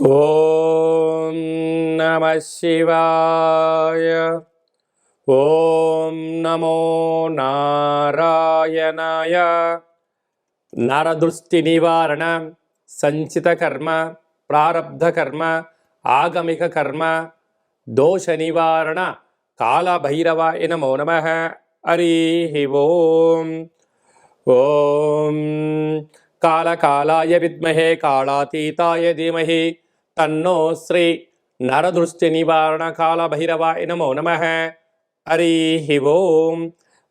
ఓం నమః శివాయ. ఓం నమో నారాయణాయ. నరదృష్టి నివారణ, సంచిత కర్మ, ప్రారబ్ధ కర్మ, ఆగమిక కర్మ, దోష నివారణ కాళభైరవాయ నమో నమః. హరి ఓం. ఓం కాళకాళాయ విద్మహే కాళాతీతాయ ధీమహి తన్నో శ్రీ నరదృష్టి నివారణ కాళభైరవాయ నమో నమః. హరి ఓం.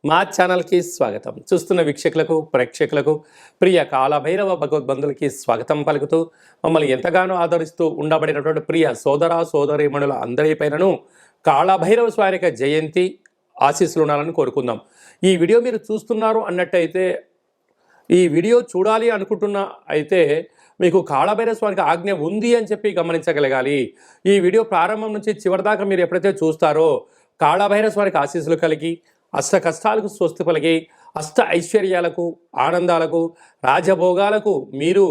మా ఛానల్కి స్వాగతం. చూస్తున్న వీక్షకులకు ప్రేక్షకులకు ప్రియ కాళభైరవ భగవద్బంధులకి స్వాగతం పలుకుతూ మమ్మల్ని ఎంతగానో ఆదరిస్తూ ఉండబడినటువంటి ప్రియ సోదర సోదరీమణుల అందరిపైనను కాళభైరవ స్వామి యొక్క జయంతి ఆశీస్సులు ఉండాలని కోరుకుందాం. ఈ వీడియో మీరు చూస్తున్నారు అన్నట్టయితే, ఈ వీడియో చూడాలి అనుకుంటున్న అయితే మీకు కాళభైరవ స్వామికి ఆజ్ఞ ఉంది అని చెప్పి గమనించగలగాలి. ఈ వీడియో ప్రారంభం నుంచి చివరి దాకా మీరు ఎప్పుడైతే చూస్తారో కాళభైరవ స్వామికి ఆశీస్సులు కలిగి అష్ట కష్టాలకు స్వస్తి పలికి అష్ట ఐశ్వర్యాలకు ఆనందాలకు రాజభోగాలకు మీరు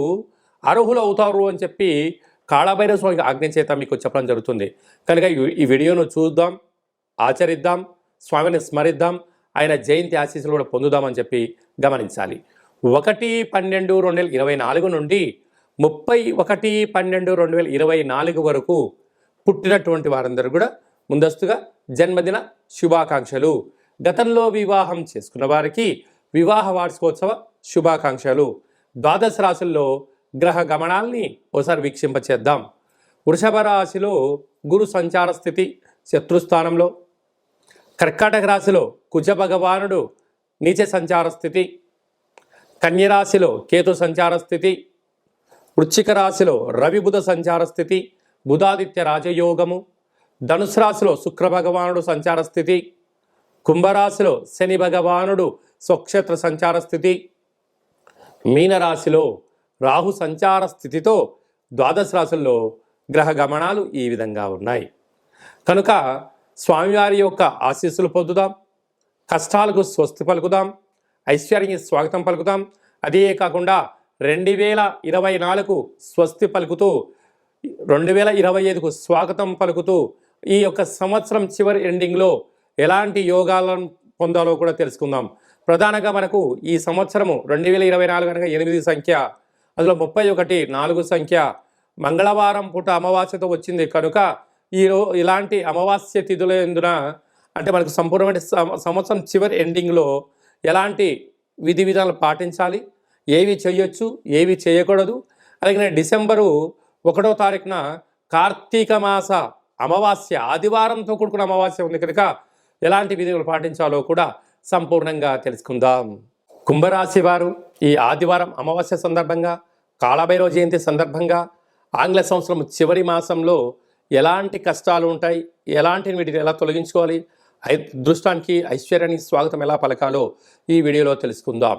అర్హులు అవుతారు అని చెప్పి కాళభైరవ స్వామికి ఆజ్ఞ చేత మీకు చెప్పడం జరుగుతుంది. కనుక ఈ వీడియోను చూద్దాం, ఆచరిద్దాం, స్వామిని స్మరిద్దాం, ఆయన జయంతి ఆశీస్సులు కూడా పొందుదామని చెప్పి గమనించాలి. 1/12/2024 నుండి 31/12/2024 వరకు పుట్టినటువంటి వారందరూ కూడా ముందస్తుగా జన్మదిన శుభాకాంక్షలు. గతంలో వివాహం చేసుకున్న వారికి వివాహ వార్షికోత్సవ శుభాకాంక్షలు. ద్వాదశ రాశుల్లో గ్రహ గమనాల్ని ఒకసారి వీక్షింపచేద్దాం. వృషభ రాశిలో గురు సంచార స్థితి శత్రుస్థానంలో, కర్కాటక రాశిలో కుజ భగవానుడు నీచ సంచార స్థితి, కన్యరాశిలో కేతు సంచార స్థితి, వృశ్చిక రాశిలో రవి బుధ సంచార స్థితి, బుధాదిత్య రాజయోగము, ధనుసు రాశిలో శుక్ర భగవానుడు సంచార స్థితి, కుంభరాశిలో శని భగవానుడు స్వక్షేత్ర సంచార స్థితి, మీనరాశిలో రాహు సంచార స్థితితో ద్వాదశ రాశుల్లో గ్రహ గమనాలు ఈ విధంగా ఉన్నాయి. కనుక స్వామివారి యొక్క ఆశీస్సులు పొందుదాం, కష్టాలకు స్వస్తి పలుకుదాం, ఐశ్వర్యానికి స్వాగతం పలుకుతాం. అదే కాకుండా 2024 స్వస్తి పలుకుతూ 2025కు స్వాగతం పలుకుతూ ఈ యొక్క సంవత్సరం చివరి ఎండింగ్లో ఎలాంటి యోగాలను పొందాలో కూడా తెలుసుకుందాం. ప్రధానంగా మనకు ఈ సంవత్సరము 2024 కనుక 8 సంఖ్య, అందులో 31 4 సంఖ్య, మంగళవారం పూట అమావాస్యతో వచ్చింది. కనుక ఇలాంటి అమావాస్య తిథుల ఎందున అంటే మనకు సంపూర్ణమైన సంవత్సరం చివరి ఎండింగ్లో ఎలాంటి విధి విధానాలు పాటించాలి, ఏవి చేయొచ్చు, ఏవి చేయకూడదు. అలాగే డిసెంబరు 1వ తారీఖున కార్తీక మాస అమావాస్య ఆదివారంతో కూడుకున్న అమావాస్య ఉంది కనుక ఎలాంటి విధులు పాటించాలో కూడా సంపూర్ణంగా తెలుసుకుందాం. కుంభరాశి వారు ఈ ఆదివారం అమావాస్య సందర్భంగా, కాళభైరవ జయంతి సందర్భంగా, ఆంగ్ల సంవత్సరం చివరి మాసంలో ఎలాంటి కష్టాలు ఉంటాయి, ఎలాంటి వీటిని ఎలా తొలగించుకోవాలి, అదృష్టానికి ఐశ్వర్యానికి స్వాగతం ఎలా పలకాలో ఈ వీడియోలో తెలుసుకుందాం.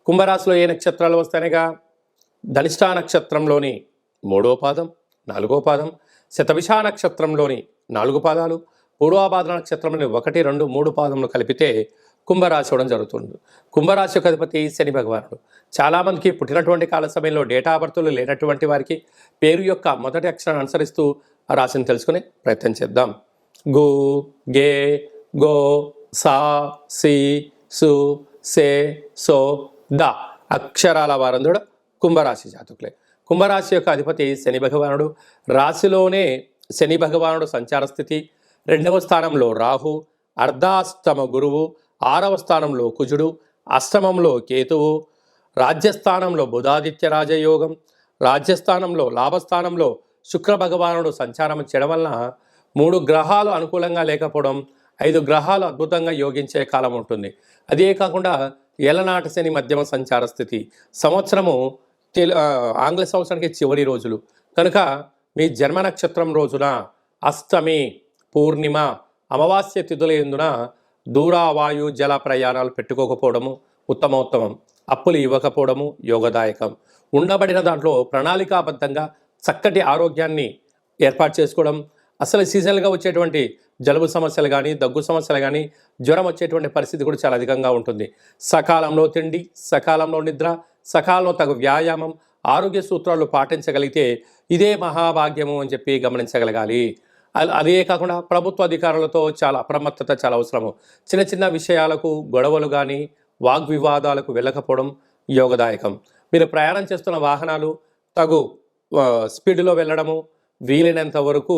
కుంభరాశిలో ఏ నక్షత్రాలు వస్తాయనగా ధనిష్టా నక్షత్రంలోని 3వ పాదం, 4వ పాదం, శతభిష నక్షత్రంలోని 4 పాదాలు, పూర్వభాద్ర నక్షత్రంలోని 1, 2, 3 పాదములు కలిపితే కుంభరాశి అవడం జరుగుతుంది. కుంభరాశి యొక్క అధిపతి శని భగవానుడు. చాలామందికి పుట్టినటువంటి కాల సమయంలో డేటా ఆఫ్ బర్త్లు లేనటువంటి వారికి పేరు యొక్క మొదటి అక్షరాన్ని అనుసరిస్తూ ఆ రాశిని తెలుసుకునే ప్రయత్నం చేద్దాం. గు, గే, గో, సా, సి, సు, సే, సో, ద అక్షరాల వారందరూ కుంభరాశి జాతకులే. కుంభరాశి యొక్క అధిపతి శని భగవానుడు. రాశిలోనే శని భగవానుడు సంచార స్థితి. 2వ స్థానంలో రాహు, అర్ధాష్టమ గురువు, 6వ స్థానంలో కుజుడు, అష్టమంలో కేతువు, రాజ్యస్థానంలో బుధాదిత్య రాజయోగం, రాజ్యస్థానంలో లాభస్థానంలో శుక్ర భగవానుడు సంచారం చేయడం వలన 3 గ్రహాలు అనుకూలంగా లేకపోవడం, 5 గ్రహాలు అద్భుతంగా యోగించే కాలం ఉంటుంది. అదే కాకుండా ఏలనాటి శని మధ్యమ సంచార స్థితి. సంవత్సరము ఆంగ్ల సంవత్సరానికి చివరి రోజులు కనుక మీ జన్మ నక్షత్రం రోజున అష్టమి, పూర్ణిమ, అమావాస్య తిథుల ఎందున దూరావాయు జల ప్రయాణాలు పెట్టుకోకపోవడము ఉత్తమోత్తమం. అప్పులు ఇవ్వకపోవడము యోగదాయకం. ఉండబడిన దాంట్లో ప్రణాళికాబద్ధంగా చక్కటి ఆరోగ్యాన్ని ఏర్పాటు చేసుకోవడం, అసలు సీజనల్గా వచ్చేటువంటి జలుబు సమస్యలు కానీ, దగ్గు సమస్యలు కానీ, జ్వరం వచ్చేటువంటి పరిస్థితి కూడా చాలా అధికంగా ఉంటుంది. సకాలంలో తిండి, సకాలంలో నిద్ర, సకాలంలో తగు వ్యాయామం, ఆరోగ్య సూత్రాలు పాటించగలిగితే ఇదే మహాభాగ్యము అని చెప్పి గమనించగలగాలి. అదే కాకుండా ప్రభుత్వ అధికారులతో చాలా అప్రమత్తత చాలా అవసరము. చిన్న చిన్న విషయాలకు గొడవలు కానీ వాగ్వివాదాలకు వెళ్ళకపోవడం యోగదాయకం. మీరు ప్రయాణం చేస్తున్న వాహనాలు తగు స్పీడ్లో వెళ్ళడము, వీలైనంత వరకు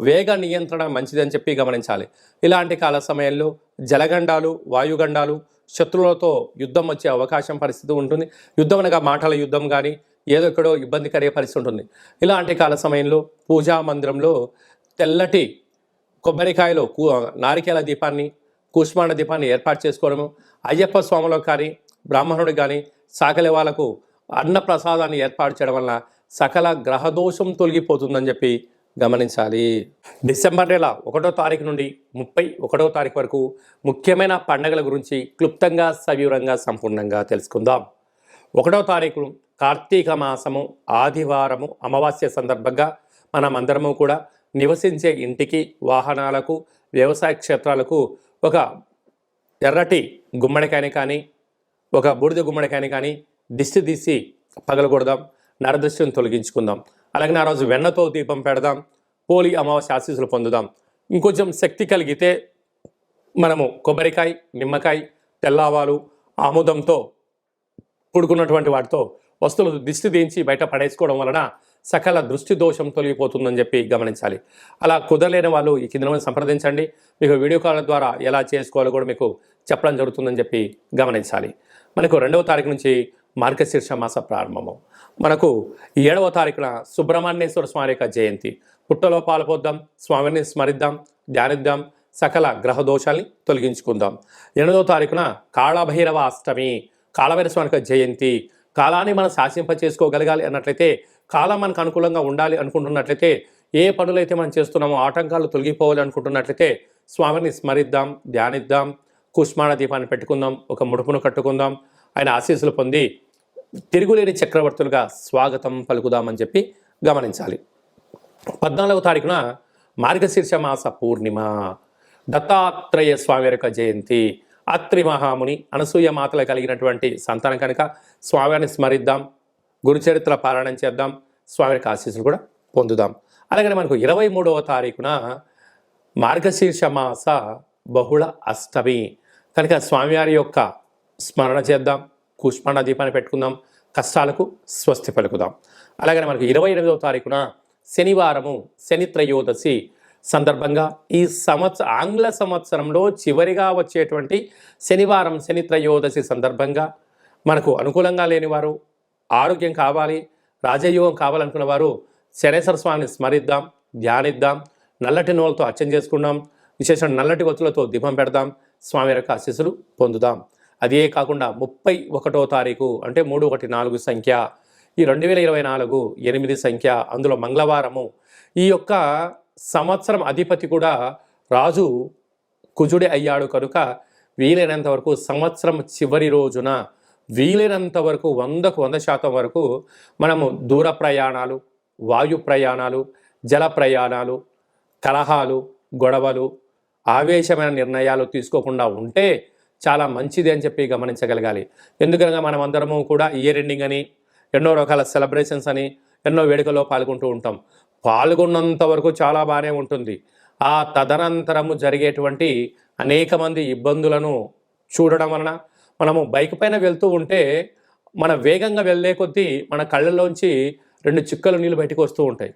వేగ నియంత్రణ మంచిదని చెప్పి గమనించాలి. ఇలాంటి కాల సమయంలో జలగండాలు, వాయుగండాలు, శత్రువులతో యుద్ధం వచ్చే అవకాశం పరిస్థితి ఉంటుంది. యుద్ధం అనగా మాటల యుద్ధం కానీ ఏదో ఎక్కడో ఇబ్బంది కలిగే పరిస్థితి ఉంటుంది. ఇలాంటి కాల సమయంలో పూజా మందిరంలో తెల్లటి కొబ్బరికాయలో నారికేల దీపాన్ని, కూష్మాండ దీపాన్ని ఏర్పాటు చేసుకోవడము, అయ్యప్ప స్వాములకు కానీ బ్రాహ్మణుడికి కానీ సాకలి వాళ్ళకు అన్న ప్రసాదాన్ని ఏర్పాటు చేయడం వల్ల సకల గ్రహదోషం తొలగిపోతుందని చెప్పి గమనించాలి. డిసెంబర్ నెల 1వ తారీఖు నుండి 31వ తారీఖు వరకు ముఖ్యమైన పండుగల గురించి క్లుప్తంగా సవివరంగా సంపూర్ణంగా తెలుసుకుందాం. 1వ తారీఖు కార్తీక మాసము ఆదివారము అమావాస్య సందర్భంగా మనం అందరము కూడా నివసించే ఇంటికి, వాహనాలకు, వ్యవసాయ క్షేత్రాలకు ఒక ఎర్రటి గుమ్మడికాయని కానీ ఒక బూడిద గుమ్మడికాయని కానీ దిష్టి తీసి పగలగొడదాం, నరదృష్టిని తొలగించుకుందాం. అలాగే ఆ రోజు వెన్నతో దీపం పెడదాం, పోలి అమావాస్య ఆశీస్సులు పొందుదాం. ఇంకొంచెం శక్తి కలిగితే మనము కొబ్బరికాయ, నిమ్మకాయ, తెల్లవాలు, ఆముదంతో కూడుకున్నటువంటి వాటితో వస్తువులు దిష్టి తీయించి బయట పడేసుకోవడం వలన సకల దృష్టి దోషం తొలగిపోతుందని చెప్పి గమనించాలి. అలా కుదరలేని వాళ్ళు ఈ కింద సంప్రదించండి. మీకు వీడియో కాల్ ద్వారా ఎలా చేసుకోవాలో కూడా మీకు చెప్పడం జరుగుతుందని చెప్పి గమనించాలి. మనకు 2వ తారీఖు నుంచి మార్గశీర్ష మాస ప్రారంభము. మనకు 7వ తారీఖున సుబ్రహ్మణ్యేశ్వర స్వామి యొక్క జయంతి. పుట్టలో పాల్పొద్దాం, స్వామిని స్మరిద్దాం, ధ్యానిద్దాం, సకల గ్రహ దోషాల్ని తొలగించుకుందాం. 8వ తారీఖున కాళభైరవ అష్టమి, కాళభైరవ స్వామి యొక్క జయంతి. కాలాన్ని మనం శాసింప చేసుకోగలగాలి అన్నట్లయితే, కాలం మనకు అనుకూలంగా ఉండాలి అనుకుంటున్నట్లయితే, ఏ పనులైతే మనం చేస్తున్నామో ఆటంకాలు తొలగిపోవాలి అనుకుంటున్నట్లయితే స్వామిని స్మరిద్దాం, ధ్యానిద్దాం, కుష్మాణ దీపాన్ని పెట్టుకుందాం, ఒక ముడుపును కట్టుకుందాం, ఆయన ఆశీస్సులు పొంది తిరుగులేని చక్రవర్తులుగా స్వాగతం పలుకుదామని చెప్పి గమనించాలి. 14వ తారీఖున మార్గశీర్ష మాస పూర్ణిమ, దత్తాత్రేయ స్వామి యొక్క జయంతి. అత్రి మహాముని అనసూయ మాతలు కలిగినటువంటి సంతానం కనుక స్వామిని స్మరిద్దాం, గురుచరిత్ర పారాయణం చేద్దాం, స్వామి యొక్క ఆశీస్సులు కూడా పొందుదాం. అలాగే మనకు 23వ తారీఖున మార్గశీర్ష మాస బహుళ అష్టమి కనుక స్వామివారి యొక్క స్మరణ చేద్దాం, కూష్మాండ దీపాన్ని పెట్టుకుందాం, కష్టాలకు స్వస్తి పలుకుదాం. అలాగే మనకు 28వ తారీఖున శనివారము, శని త్రయోదశి సందర్భంగా ఈ ఆంగ్ల సంవత్సరంలో చివరిగా వచ్చేటువంటి శనివారం, శని త్రయోదశి సందర్భంగా మనకు అనుకూలంగా లేనివారు, ఆరోగ్యం కావాలి, రాజయోగం కావాలనుకున్న వారు శనేశ్వర స్వామిని స్మరిద్దాం, ధ్యానిద్దాం, నల్లటి నూనెలతో అర్చన చేసుకుందాం, విశేషం నల్లటి ఒత్తులతో దీపం పెడదాం, స్వామి యొక్క ఆశీస్సులు పొందుదాం. అదే కాకుండా 31వ తారీఖు అంటే 314 సంఖ్య, ఈ 2024 8 సంఖ్య, అందులో మంగళవారము. ఈ యొక్క సంవత్సరం అధిపతి కూడా రాజు కుజుడే అయ్యాడు కనుక వీలైనంత వరకు సంవత్సరం చివరి రోజున వీలైనంత వరకు 100% వరకు మనము దూర ప్రయాణాలు, వాయు ప్రయాణాలు, జల ప్రయాణాలు, కలహాలు, గొడవలు, ఆవేశమైన నిర్ణయాలు తీసుకోకుండా ఉంటే చాలా మంచిది అని చెప్పి గమనించగలగాలి. ఎందుకనగా మనం అందరము కూడా ఇయర్ ఎండింగ్ అని, ఎన్నో రకాల సెలబ్రేషన్స్ అని, ఎన్నో వేడుకల్లో పాల్గొంటూ ఉంటాం. పాల్గొన్నంత వరకు చాలా బాగానే ఉంటుంది. ఆ తదనంతరము జరిగేటువంటి అనేక మంది ఇబ్బందులను చూడడం వలన మనము బైక్ పైన వెళ్తూ ఉంటే మన వేగంగా వెళ్ళే కొద్దీ మన కళ్ళల్లోంచి 2 చుక్కలు నీళ్ళు బయటకు వస్తూ ఉంటాయి.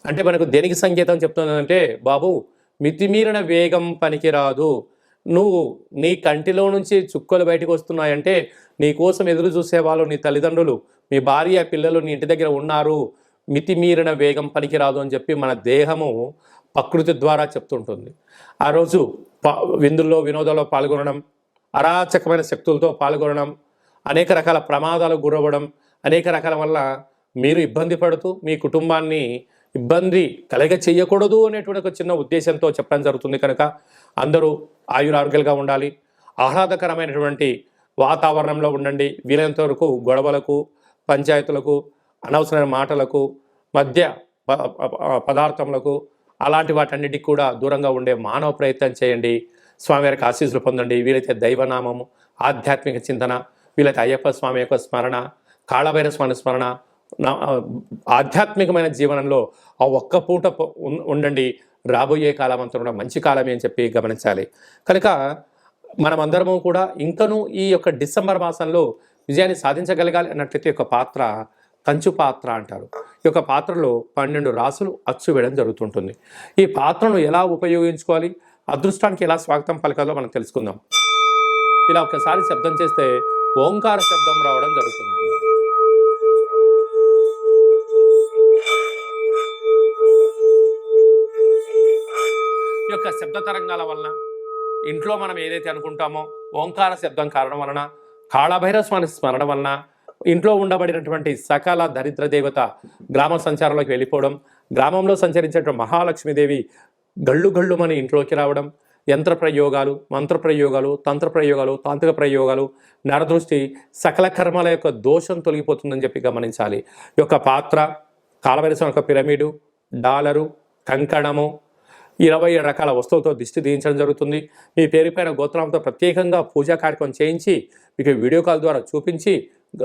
అంటే మనకు దేనికి సంకేతం చెప్తుందంటే, బాబు మితిమీరిన వేగం పనికిరాదు, నువ్వు నీ కంటిలో నుంచి చుక్కలు బయటకు వస్తున్నాయంటే నీ కోసం ఎదురు చూసేవాళ్ళు నీ తల్లిదండ్రులు, మీ భార్య, పిల్లలు నీ ఇంటి దగ్గర ఉన్నారు, మితిమీరిన వేగం పనికిరాదు అని చెప్పి మన దేహము ప్రకృతి ద్వారా చెప్తుంటుంది. ఆ రోజు విందుల్లో, వినోదాల్లో పాల్గొనడం, అరాచకమైన శక్తులతో పాల్గొనడం, అనేక రకాల ప్రమాదాలకు గురవ్వడం, అనేక రకాల వల్ల మీరు ఇబ్బంది పడుతూ మీ కుటుంబాన్ని ఇబ్బంది కలగ చేయకూడదు అనేటువంటి ఒక చిన్న ఉద్దేశంతో చెప్పడం జరుగుతుంది. కనుక అందరూ ఆయురారోగ్యాలుగా ఉండాలి, ఆహ్లాదకరమైనటువంటి వాతావరణంలో ఉండండి. వీలైనంత వరకు గొడవలకు, పంచాయతీలకు, అనవసరమైన మాటలకు, మధ్య పదార్థములకు, అలాంటి వాటన్నిటికి కూడా దూరంగా ఉండే మానవ ప్రయత్నం చేయండి. స్వామివారికి ఆశీస్సులు పొందండి. వీలైతే దైవనామము, ఆధ్యాత్మిక చింతన, వీలైతే అయ్యప్ప స్వామి యొక్క స్మరణ, కాళభైరవ స్వామి స్మరణ, ఆధ్యాత్మికమైన జీవనంలో ఆ ఒక్క పూట ఉండండి. రాబోయే కాలం అంతా కూడా మంచి కాలమే అని చెప్పి గమనించాలి. కనుక మనమందరము కూడా ఇంకనూ ఈ యొక్క డిసెంబర్ మాసంలో విజయాన్ని సాధించగలగాలి అన్నట్లయితే ఒక పాత్ర కంచు పాత్ర అంటారు. ఈ యొక్క పాత్రలో 12 రాసులు అచ్చు వేయడం జరుగుతుంటుంది. ఈ పాత్రను ఎలా ఉపయోగించుకోవాలి, అదృష్టానికి ఎలా స్వాగతం పలకాలో మనం తెలుసుకుందాం. ఇలా ఒకసారి శబ్దం చేస్తే ఓంకార శబ్దం రావడం జరుగుతుంది. ఈ యొక్క శబ్ద తరంగాల వలన ఇంట్లో మనం ఏదైతే అనుకుంటామో ఓంకార శబ్దం కారణం వలన, కాళభైరవ స్వామి స్మరణ వలన ఇంట్లో ఉండబడినటువంటి సకల దరిద్ర దేవత గ్రామ సంచారంలోకి వెళ్ళిపోవడం, గ్రామంలో సంచరించేటువంటి మహాలక్ష్మీదేవి గళ్ళు గళ్ళుమని ఇంట్లోకి రావడం, యంత్ర ప్రయోగాలు, మంత్ర ప్రయోగాలు, తంత్ర ప్రయోగాలు, తాంత్రిక ప్రయోగాలు, నరదృష్టి, సకల కర్మల యొక్క దోషం తొలగిపోతుందని చెప్పి గమనించాలి. ఈ యొక్క పాత్ర, కాళభైరవ స్వామి యొక్క పిరమిడు, డాలరు, కంకణము, 27 రకాల వస్తువులతో దిష్టి తీయించడం జరుగుతుంది. మీ పేరుపైన గోత్రంతో ప్రత్యేకంగా పూజా కార్యక్రమం చేయించి మీకు వీడియో కాల్ ద్వారా చూపించి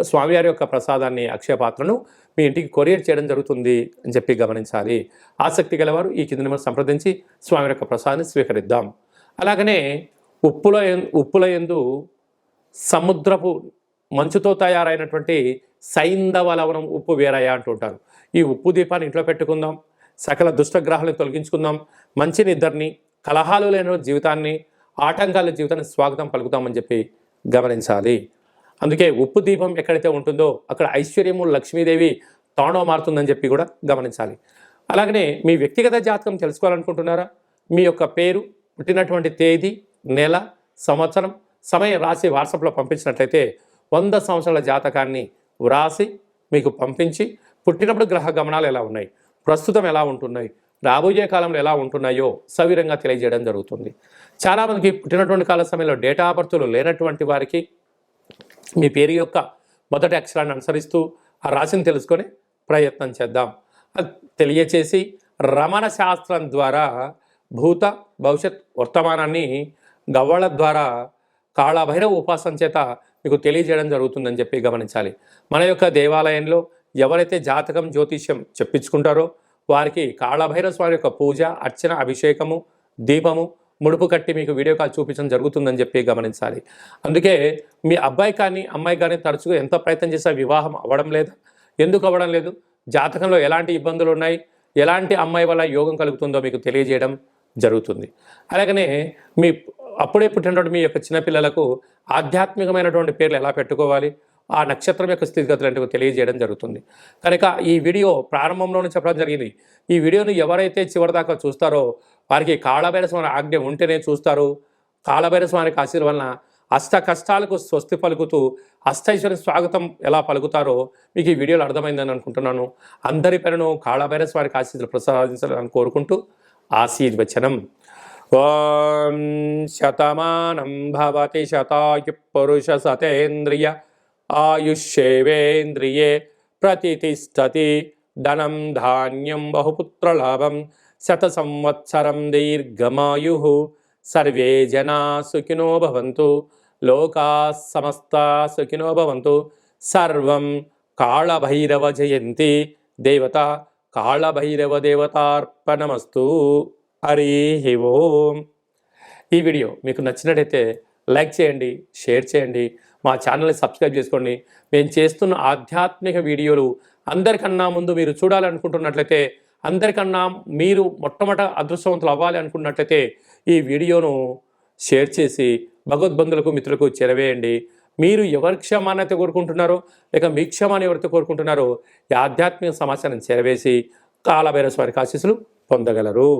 స్వామివారి యొక్క ప్రసాదాన్ని, అక్షయ పాత్రను మీ ఇంటికి కొరియర్ చేయడం జరుగుతుంది అని చెప్పి గమనించాలి. ఆసక్తి గలవారు ఈ కింద నెంబర్ సంప్రదించి స్వామి యొక్క ప్రసాదాన్ని స్వీకరిద్దాం. అలాగనే ఉప్పుల యందు సముద్రపు మంచుతో తయారైనటువంటి సైంధవ లవణం ఉప్పు వేరయ్య అంటుంటారు. ఈ ఉప్పు దీపాన్ని ఇంట్లో పెట్టుకుందాం. సకల దుష్టగ్రహాలను తొలగించుకుందాం. మంచి నిద్రని, కలహాలు లేని జీవితాన్ని, ఆటంకాల జీవితాన్ని స్వాగతం పలుకుతామని చెప్పి గమనించాలి. అందుకే ఉప్పు దీపం ఎక్కడైతే ఉంటుందో అక్కడ ఐశ్వర్యము, లక్ష్మీదేవి తాండవ మారుతుందని చెప్పి కూడా గమనించాలి. అలాగనే మీ వ్యక్తిగత జాతకం తెలుసుకోవాలనుకుంటున్నారా? మీ యొక్క పేరు, పుట్టినటువంటి తేదీ, నెల, సంవత్సరం, సమయం రాసి వాట్సాప్లో పంపించినట్లయితే 100 సంవత్సరాల జాతకాన్ని వ్రాసి మీకు పంపించి పుట్టినప్పుడు గ్రహ గమనాలు ఎలా ఉన్నాయి, ప్రస్తుతం ఎలా ఉంటున్నాయి, రాబోయే కాలంలో ఎలా ఉంటున్నాయో సవిరంగా తెలియజేయడం జరుగుతుంది. చాలామందికి పుట్టినటువంటి కాల సమయంలో డేటా ఆఫ్ బర్త్లు లేనటువంటి వారికి మీ పేరు యొక్క మొదటి అక్షరాన్ని అనుసరిస్తూ ఆ రాశిని తెలుసుకొని ప్రయత్నం చేద్దాం. అది తెలియచేసి రమణ శాస్త్రం ద్వారా భూత, భవిష్యత్, వర్తమానాన్ని గవ్వళ ద్వారా కాళభైరవ ఉపాసన చేత మీకు తెలియజేయడం జరుగుతుందని చెప్పి గమనించాలి. మన యొక్క దేవాలయంలో ఎవరైతే జాతకం, జ్యోతిష్యం చెప్పించుకుంటారో వారికి కాళభైరవ స్వామి యొక్క పూజ, అర్చన, అభిషేకము, దీపము, ముడుపు కట్టి మీకు వీడియో కాల్ చూపించడం జరుగుతుందని చెప్పి గమనించాలి. అందుకే మీ అబ్బాయి కానీ అమ్మాయి కానీ తరచుగా ఎంత ప్రయత్నం చేసినా వివాహం అవ్వడం లేదు. ఎందుకు అవ్వడం లేదు? జాతకంలో ఎలాంటి ఇబ్బందులు ఉన్నాయి, ఎలాంటి అమ్మాయి వల్ల యోగం కలుగుతుందో మీకు తెలియజేయడం జరుగుతుంది. అలాగనే మీ అప్పుడే పుట్టినటువంటి మీ యొక్క చిన్నపిల్లలకు ఆధ్యాత్మికమైనటువంటి పేర్లు ఎలా పెట్టుకోవాలి, ఆ నక్షత్రం యొక్క స్థితిగతులు తెలియజేయడం జరుగుతుంది. కనుక ఈ వీడియో ప్రారంభంలోనే చెప్పడం జరిగింది. ఈ వీడియోను ఎవరైతే చివరిదాకా చూస్తారో వారికి కాళభైరవ స్వామి ఆజ్ఞ ఉంటేనే చూస్తారు. కాళభైరవ స్వామికి ఆశీర్వాదం వలన అష్ట కష్టాలకు స్వస్తి పలుకుతూ అష్టైశ్వర్య స్వాగతం ఎలా పలుకుతారో మీకు ఈ వీడియోలో అర్థమైందని అనుకుంటున్నాను. అందరి పేరును కాళభైరవ స్వామికి ఆశీస్సులు ప్రసాదించాలని కోరుకుంటూ ఆశీర్వచనం. ఓం శతమానం భవతి శతాయు పురుష సతేంద్రియ ఆయుష్యేవేంద్రియే ప్రతిష్టతి ధనం ధాన్యం బహుపుత్రలాభం శత సంవత్సరం దీర్ఘమాయు సర్వే జనా సుఖినో భవంతు లోకా సమస్తా సుఖినో భవంతు. సర్వం కాళభైరవ జయంతి దేవత కాళభైరవ దేవతార్పణమస్తు. హరి ఓం. ఈ వీడియో మీకు నచ్చినట్టయితే లైక్ చేయండి, షేర్ చేయండి, మా ఛానల్ని సబ్స్క్రైబ్ చేసుకోండి. మేము చేస్తున్న ఆధ్యాత్మిక వీడియోలు అందరికన్నా ముందు మీరు చూడాలనుకుంటున్నట్లయితే, అందరికన్నా మీరు మొట్టమొదట అదృష్టవంతులు అవ్వాలి అనుకున్నట్లయితే ఈ వీడియోను షేర్ చేసి భగవద్బంధులకు, మిత్రులకు చేరవేయండి. మీరు ఎవరి క్షేమాన్ని అయితే కోరుకుంటున్నారో, లేక మీ క్షేమాన్ని ఎవరైతే కోరుకుంటున్నారో ఈ ఆధ్యాత్మిక సమాచారం చేరవేసి కాళభైరవ స్వామి ఆశీస్సులు పొందగలరు.